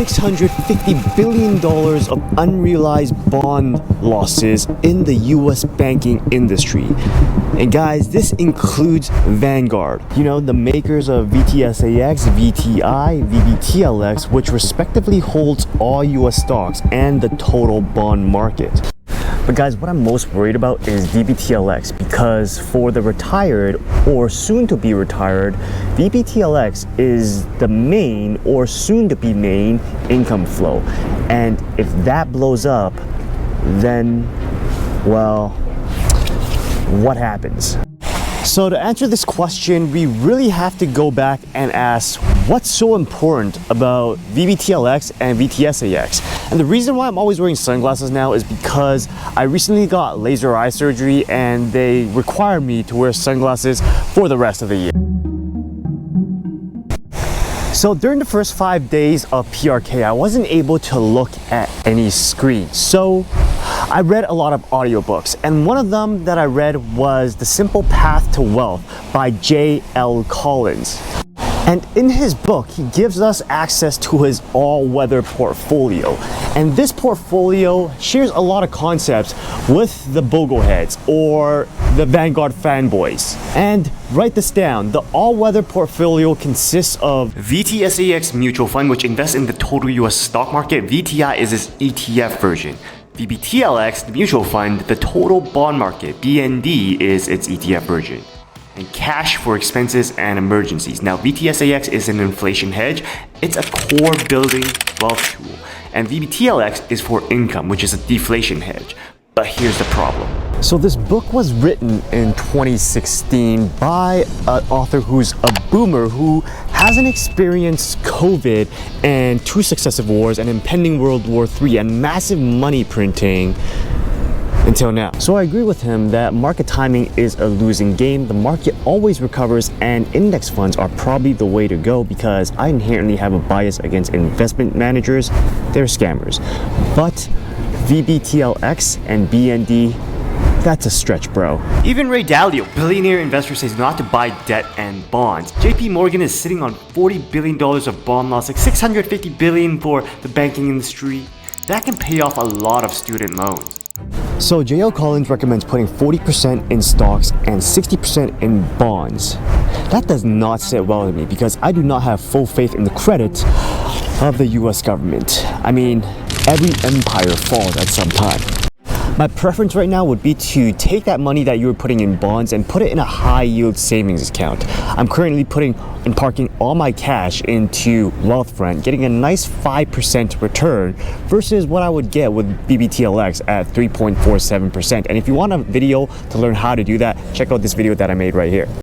$650 billion of unrealized bond losses in the US banking industry. And guys, this includes Vanguard, you know, the makers of VTSAX, VTI, VBTLX, which respectively holds all US stocks and the total bond market. But guys, what I'm most worried about is VBTLX, because for the retired or soon to be retired, VBTLX is the main or soon to be main income flow. And if that blows up, then, well, what happens? So to answer this question, we really have to go back and ask what's so important about VBTLX and VTSAX. And the reason why I'm always wearing sunglasses now is because I recently got laser eye surgery and they require me to wear sunglasses for the rest of the year. So during the first 5 days of PRK, I wasn't able to look at any screen. So I read a lot of audiobooks, and one of them that I read was The Simple Path to Wealth by J.L. Collins. And in his book, he gives us access to his all-weather portfolio. And this portfolio shares a lot of concepts with the bogleheads or the Vanguard fanboys. And write this down, the all-weather portfolio consists of VTSAX mutual fund, which invests in the total US stock market. VTI is its ETF version. VBTLX, the mutual fund, the total bond market. BND is its ETF version. And cash for expenses and emergencies. Now, VTSAX is an inflation hedge. It's a core building wealth tool. And VBTLX is for income, which is a deflation hedge. But here's the problem. So this book was written in 2016 by an author who's a boomer who hasn't experienced COVID and 2 successive wars, and impending World War III, and massive money printing until now. So I agree with him that market timing is a losing game. The market always recovers, and index funds are probably the way to go, because I inherently have a bias against investment managers. They're scammers. But VBTLX and BND, that's a stretch, bro. Even Ray Dalio, billionaire investor, says not to buy debt and bonds. JP Morgan is sitting on $40 billion of bond loss, like $650 billion for the banking industry. That can pay off a lot of student loans. So J.L. Collins recommends putting 40% in stocks and 60% in bonds. That does not sit well with me, because I do not have full faith in the credit of the US government. I mean, every empire falls at some time. My preference right now would be to take that money that you were putting in bonds and put it in a high yield savings account. I'm currently putting and parking all my cash into Wealthfront, getting a nice 5% return versus what I would get with VBTLX at 3.47%. And if you want a video to learn how to do that, check out this video that I made right here.